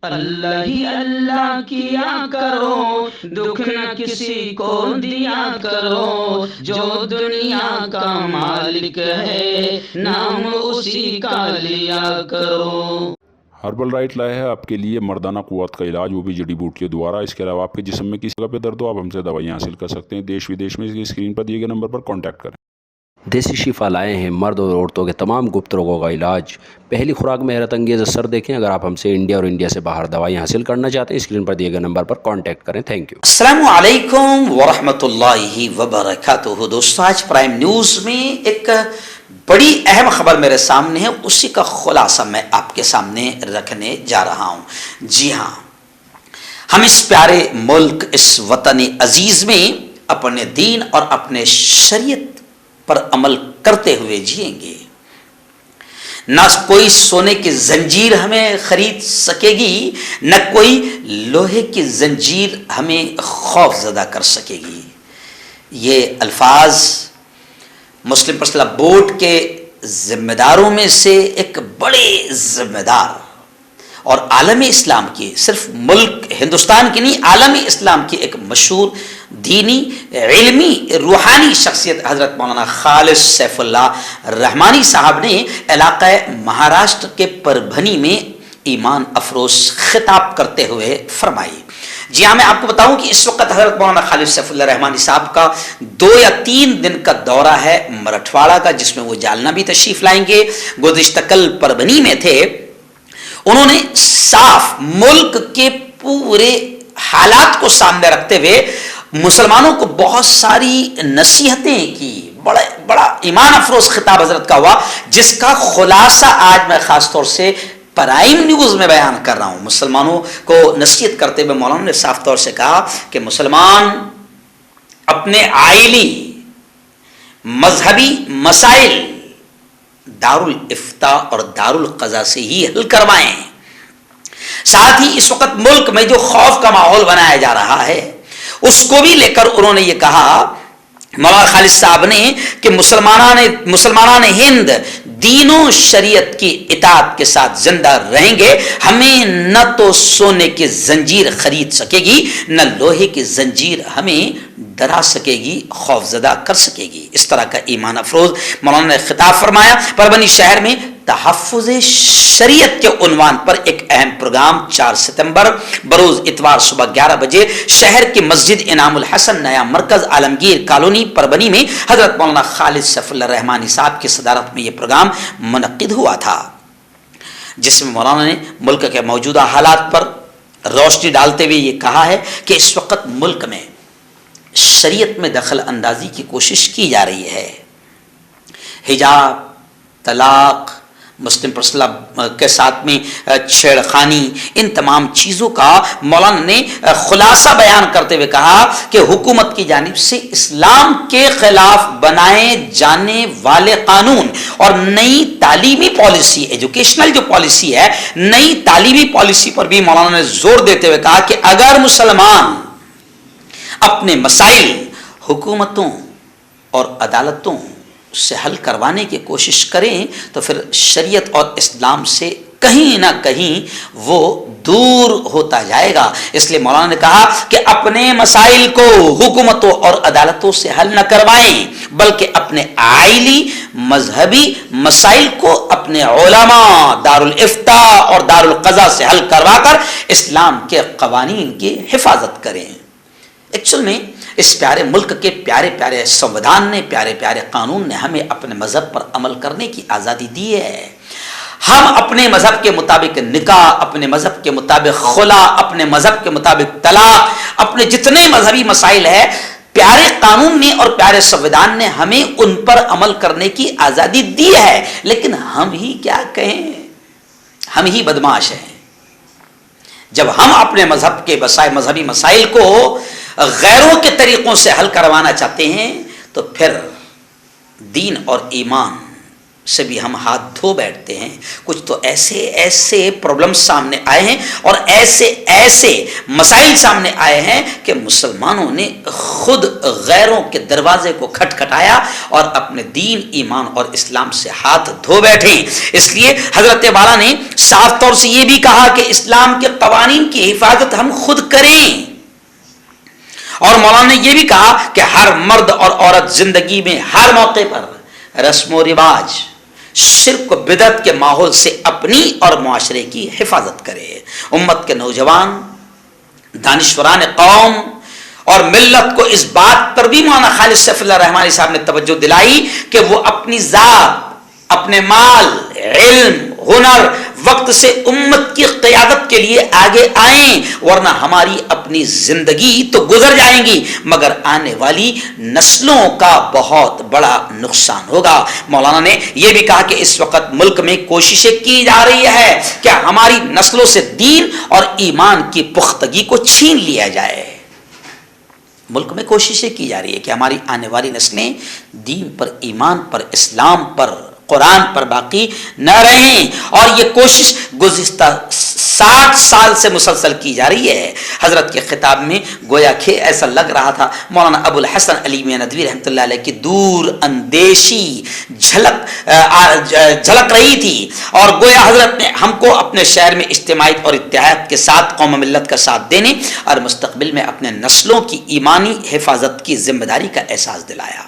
اللہ ہی اللہ کیا کرو، دکھ نہ کسی کو دیا کرو، جو دنیا کا مالک ہے نام اسی کا لیا کرو۔ ہربل رائٹ لائے ہے آپ کے لیے مردانہ قوت کا علاج، وہ بھی جڑی بوٹیوں دوارا۔ اس کے علاوہ آپ کے جسم میں کسی جگہ پہ درد ہو، آپ ہم سے دوائیاں حاصل کر سکتے ہیں۔ دیش ودیش میں اسکرین پر دیے گئے نمبر پر کانٹیکٹ کریں۔ دیسی شفا لائے ہیں مرد اور عورتوں کے تمام گپت روگوں کا علاج۔ پہلی خوراک میں حیرت انگیز اثر دیکھیں۔ اگر آپ ہم سے انڈیا اور انڈیا سے باہر دوائیاں حاصل کرنا چاہتے ہیں، اسکرین پر دیے گئے نمبر پر کانٹیکٹ کریں۔ Thank you. السلام علیکم ورحمۃ اللہ وبرکاتہ۔ دوستو، آج پرائم نیوز میں ایک بڑی اہم خبر میرے سامنے ہے، اسی کا خلاصہ میں آپ کے سامنے رکھنے جا رہا ہوں۔ جی ہاں، ہم اس پیارے ملک، اس وطن عزیز میں اپنے دین اور اپنے شریعت پر عمل کرتے ہوئے جئیں گے۔ نہ کوئی سونے کی زنجیر ہمیں خرید سکے گی، نہ کوئی لوہے کی زنجیر ہمیں خوف زدہ کر سکے گی۔ یہ الفاظ مسلم پرسنل بورڈ کے ذمہ داروں میں سے ایک بڑے ذمہ دار اور عالم اسلام کی، صرف ملک ہندوستان کی نہیں، عالم اسلام کی ایک مشہور دینی، علمی، روحانی شخصیت حضرت مولانا خالص سیف اللہ رحمانی صاحب نے علاقہ مہاراشٹر کے پربھنی میں ایمان افروز خطاب کرتے ہوئے فرمائی۔ جی ہاں، میں آپ کو بتاؤں کہ اس وقت حضرت مولانا خالص سیف اللہ رحمانی صاحب کا 2 یا 3 دن کا دورہ ہے مرٹھواڑہ کا، جس میں وہ جالنا بھی تشریف لائیں گے۔ گزشتہ کل پربھنی میں تھے۔ انہوں نے صاف ملک کے پورے حالات کو سامنے رکھتے ہوئے مسلمانوں کو بہت ساری نصیحتیں کی۔ بڑا ایمان افروز خطاب حضرت کا ہوا، جس کا خلاصہ آج میں خاص طور سے پرائم نیوز میں بیان کر رہا ہوں۔ مسلمانوں کو نصیحت کرتے ہوئے مولانا نے صاف طور سے کہا کہ مسلمان اپنے آئلی مذہبی مسائل دارالفتاء اور دارالقضاء سے ہی حل کروائیں۔ ساتھ ہی اس وقت ملک میں جو خوف کا ماحول بنایا جا رہا ہے، اس کو بھی لے کر انہوں نے یہ کہا مولانا خالص صاحب نے کہ مسلمانان ہند دین و شریعت کی اطاعت کے ساتھ زندہ رہیں گے۔ ہمیں نہ تو سونے کی زنجیر خرید سکے گی، نہ لوہے کی زنجیر ہمیں ڈرا سکے گی، خوف زدہ کر سکے گی۔ اس طرح کا ایمان افروز مولانا نے خطاب فرمایا۔ پربھنی شہر میں تحفظ شریعت کے عنوان پر ایک اہم پروگرام 4 ستمبر بروز اتوار صبح 11 بجے شہر کی مسجد انعام الحسن نیا مرکز عالمگیر کالونی پربھنی میں حضرت مولانا خالص سیف اللہ رحمانی صاحب کی صدارت میں یہ پروگرام منعقد ہوا تھا، جس میں مولانا نے ملک کے موجودہ حالات پر روشنی ڈالتے ہوئے یہ کہا ہے کہ اس وقت ملک میں شریعت میں دخل اندازی کی کوشش کی جا رہی ہے۔ حجاب، طلاق، مسلم پرسنل کے ساتھ میں چھیڑ خانی، ان تمام چیزوں کا مولانا نے خلاصہ بیان کرتے ہوئے کہا کہ حکومت کی جانب سے اسلام کے خلاف بنائے جانے والے قانون اور نئی تعلیمی پالیسی، ایجوکیشنل جو پالیسی ہے، نئی تعلیمی پالیسی پر بھی مولانا نے زور دیتے ہوئے کہا کہ اگر مسلمان اپنے مسائل حکومتوں اور عدالتوں سے حل کروانے کی کوشش کریں تو پھر شریعت اور اسلام سے کہیں نہ کہیں وہ دور ہوتا جائے گا۔ اس لیے مولانا نے کہا کہ اپنے مسائل کو حکومتوں اور عدالتوں سے حل نہ کروائیں، بلکہ اپنے آئلی مذہبی مسائل کو اپنے علماء دارالفتاء اور دارالقضاء سے حل کروا کر اسلام کے قوانین کی حفاظت کریں۔ ایکچوئل میں اس پیارے ملک کے پیارے پیارے سنویدھان نے، پیارے پیارے قانون نے ہمیں اپنے مذہب پر عمل کرنے کی آزادی دی ہے۔ ہم اپنے مذہب کے مطابق نکاح، اپنے مذہب کے مطابق خلا، اپنے مذہب کے مطابق طلاق، اپنے جتنے مذہبی مسائل ہیں، پیارے قانون نے اور پیارے سنویدھان نے ہمیں ان پر عمل کرنے کی آزادی دی ہے۔ لیکن ہم ہی کیا کہیں، ہم ہی بدماش ہیں۔ جب ہم اپنے مذہب کے مذہبی مسائل کو غیروں کے طریقوں سے حل کروانا چاہتے ہیں تو پھر دین اور ایمان سے بھی ہم ہاتھ دھو بیٹھتے ہیں. کچھ تو ایسے ایسے پرابلم سامنے آئے ہیں اور ایسے ایسے مسائل سامنے آئے ہیں کہ مسلمانوں نے خود غیروں کے دروازے کو کھٹکھٹایا اور اپنے دین ایمان اور اسلام سے ہاتھ دھو بیٹھے. اس لیے حضرت والا نے صاف طور سے یہ بھی کہا کہ اسلام کے قوانین کی حفاظت ہم خود کریں. اور مولانا نے یہ بھی کہا کہ ہر مرد اور عورت زندگی میں ہر موقع پر رسم و رواج، شرک و بدعت کے ماحول سے اپنی اور معاشرے کی حفاظت کرے. امت کے نوجوان، دانشوران قوم اور ملت کو اس بات پر بھی مولانا خالد سیف اللہ رحمانی صاحب نے توجہ دلائی کہ وہ اپنی ذات، اپنے مال، علم، ہنر، وقت سے امت کی قیادت کے لیے آگے آئیں، ورنہ ہماری اپنی زندگی تو گزر جائیں گی مگر آنے والی نسلوں کا بہت بڑا نقصان ہوگا. مولانا نے یہ بھی کہا کہ اس وقت ملک میں کوششیں کی جا رہی ہے کہ ہماری نسلوں سے دین اور ایمان کی پختگی کو چھین لیا جائے. ملک میں کوششیں کی جا رہی ہے کہ ہماری آنے والی نسلیں دین پر، ایمان پر، اسلام پر، قرآن پر باقی نہ رہیں، اور یہ کوشش گزشتہ 60 سال سے مسلسل کی جا رہی ہے. حضرت کے خطاب میں گویا کہ ایسا لگ رہا تھا مولانا ابو الحسن علی میاں ندوی رحمۃ اللہ علیہ کی دور اندیشی جھلک رہی تھی، اور گویا حضرت نے ہم کو اپنے شہر میں اجتماعیت اور اتحاد کے ساتھ قوم و ملت کا ساتھ دینے اور مستقبل میں اپنے نسلوں کی ایمانی حفاظت کی ذمہ داری کا احساس دلایا.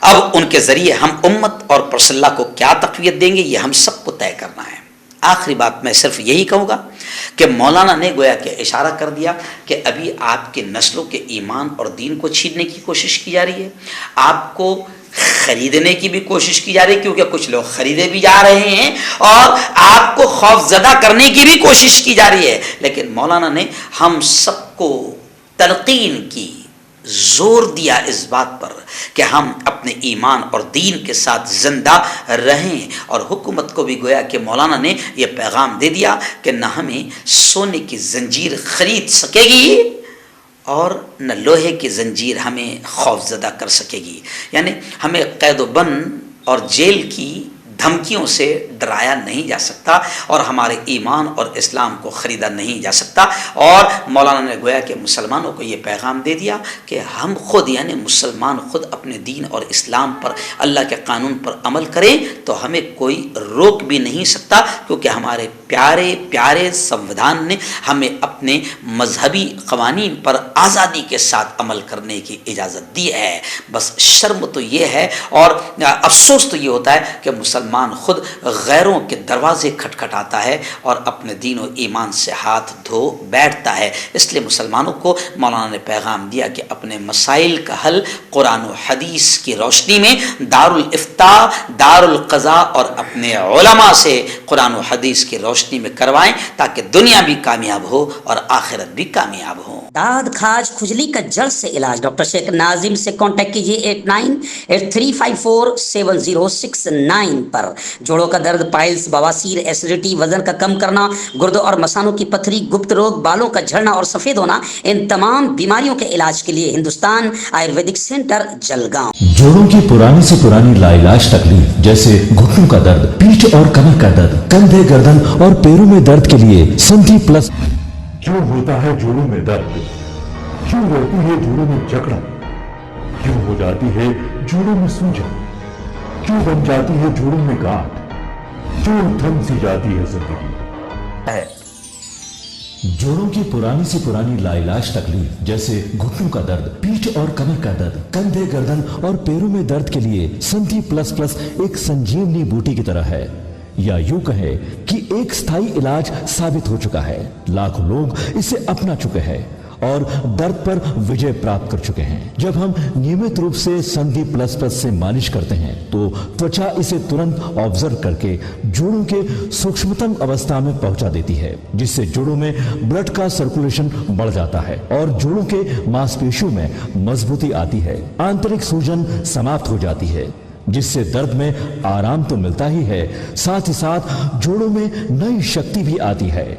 اب ان کے ذریعے ہم امت اور پرسنل اللہ کو کیا تقویت دیں گے، یہ ہم سب کو طے کرنا ہے. آخری بات میں صرف یہی کہوں گا کہ مولانا نے گویا کہ اشارہ کر دیا کہ ابھی آپ کے نسلوں کے ایمان اور دین کو چھیننے کی کوشش کی جا رہی ہے، آپ کو خریدنے کی بھی کوشش کی جا رہی ہے، کیونکہ کچھ لوگ خریدے بھی جا رہے ہیں، اور آپ کو خوف زدہ کرنے کی بھی کوشش کی جا رہی ہے. لیکن مولانا نے ہم سب کو تلقین کی، زور دیا اس بات پر کہ ہم اپنے ایمان اور دین کے ساتھ زندہ رہیں. اور حکومت کو بھی گویا کہ مولانا نے یہ پیغام دے دیا کہ نہ ہمیں سونے کی زنجیر خرید سکے گی اور نہ لوہے کی زنجیر ہمیں خوف زدہ کر سکے گی. یعنی ہمیں قید و بند اور جیل کی دھمکیوں سے ڈرایا نہیں جا سکتا، اور ہمارے ایمان اور اسلام کو خریدا نہیں جا سکتا. اور مولانا نے گویا کہ مسلمانوں کو یہ پیغام دے دیا کہ ہم خود، یعنی مسلمان خود اپنے دین اور اسلام پر، اللہ کے قانون پر عمل کریں تو ہمیں کوئی روک بھی نہیں سکتا، کیونکہ ہمارے پیارے پیارے سنویدھان نے ہمیں اپنے مذہبی قوانین پر آزادی کے ساتھ عمل کرنے کی اجازت دی ہے. بس شرم تو یہ ہے اور افسوس تو یہ ہوتا ہے کہ مسلمان خود غیروں کے دروازے کھٹکھٹاتا ہے اور اپنے دین و ایمان سے ہاتھ دھو بیٹھتا ہے. اس لیے مسلمانوں کو مولانا نے پیغام دیا کہ اپنے مسائل کا حل قرآن و حدیث کی روشنی میں دارالفتاء، دارالقضاء اور اپنے علماء سے قرآن و حدیث کی روشنی میں کروائیں، تاکہ دنیا بھی کامیاب ہو اور آخرت بھی کامیاب ہو. داد کھاج کھجلی کا جڑ سے علاج ڈاکٹر شیخ ناظم سے کانٹیکٹ کیجیے 8983547069 پر. جوڑوں کا درد، پائلز، بواسیر، ایسیڈیٹی، وزن کا کم کرنا، گردوں اور مثانوں کی پتھری، گپت روگ، بالوں کا جھڑنا اور سفید ہونا، ان تمام بیماریوں کے علاج کے لیے ہندوستان آیورویدک سینٹر جلگاؤں. جوڑوں کی پرانی سے پرانی لاعلاج تکلیف جیسے گھٹنوں کا درد، پیٹھ اور کمر کا درد، کندھے، گردن اور پیروں میں درد کے لیے سندھی پلس. کیوں ہوتا ہے جوڑوں میں درد؟ کیوں رہتی ہے جوڑوں میں جکڑن؟ کیوں ہو جاتی ہے جوڑوں میں سوجن؟ کیوں بن جاتی ہے جوڑوں میں گاٹھ؟ کیوں تھم سی جاتی ہے زندگی؟ جوڑوں کی پرانی سے پرانی لاعلاج تکلیف جیسے گھٹنوں کا درد، پیٹھ اور کمر کا درد، کندھے، گردن اور پیروں میں درد کے لیے سندھی پلس پلس ایک سنجیونی بوٹی کی طرح ہے، یا یوں کہے کہ ایک ستھائی علاج ثابت ہو چکا ہے. لاکھوں لوگ اسے اپنا چکے ہیں اور درد پر وجے پراپت کر چکے ہیں. جب ہم نیمت روپ سے سندھی پلس پلس سے مالش کرتے ہیں تو توچا اسے ترنت آبزرو کر کے جوڑوں کے سوکشمتم اوستھا میں پہنچا دیتی ہے، جس سے جوڑوں میں بلڈ کا سرکولیشن بڑھ جاتا ہے اور جوڑوں کے ماس پیشیوں میں مضبوطی آتی ہے. آنترک سوجن سماپت ہو جاتی ہے، جس سے درد میں آرام تو ملتا ہی ہے، ساتھ ہی ساتھ جوڑوں میں نئی شکتی بھی آتی ہے.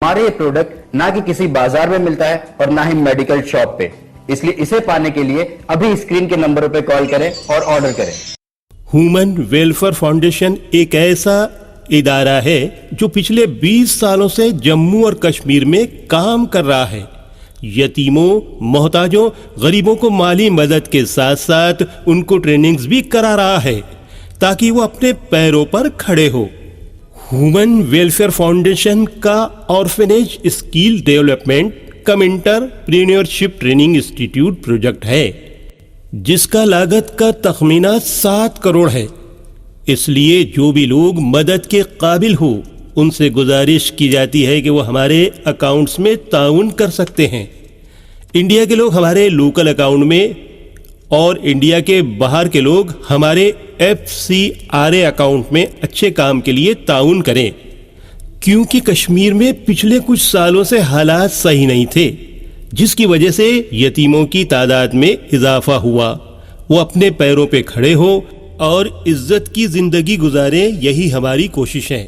ہمارے یہ پروڈکٹ نہ کہ کسی بازار میں ملتا ہے اور نہ ہی میڈیکل شاپ پہ. اس لیے اسے پانے کے لیے ابھی اسکرین کے نمبروں پہ کال کریں اور آرڈر کریں۔ ہیومن ویلفیئر فاؤنڈیشن ایک ایسا ادارہ ہے جو پچھلے 20 سالوں سے جموں اور کشمیر میں کام کر رہا ہے۔ یتیموں، محتاجوں، غریبوں کو مالی مدد کے ساتھ ساتھ ان کو ٹریننگز بھی کرا رہا ہے تاکہ وہ اپنے پیروں پر کھڑے ہو۔ ہیومن ویلفیئر فاؤنڈیشن کا آرفنیج اسکل ڈیولپمنٹ کم انٹرپرینیورشپ ٹریننگ انسٹیٹیوٹ پروجیکٹ ہے جس کا لاگت کا تخمینہ 7 کروڑ ہے۔ اس لیے جو بھی لوگ مدد کے قابل ہو ان سے گزارش کی جاتی ہے کہ وہ ہمارے اکاؤنٹس میں تعاون کر سکتے ہیں۔ انڈیا کے لوگ ہمارے لوکل اکاؤنٹ میں اور انڈیا کے باہر کے لوگ ہمارے FCRA اکاؤنٹ میں اچھے کام کے لیے تعاون کریں، کیونکہ کشمیر میں پچھلے کچھ سالوں سے حالات صحیح نہیں تھے جس کی وجہ سے یتیموں کی تعداد میں اضافہ ہوا۔ وہ اپنے پیروں پہ کھڑے ہو اور عزت کی زندگی گزاریں، یہی ہماری کوشش ہے۔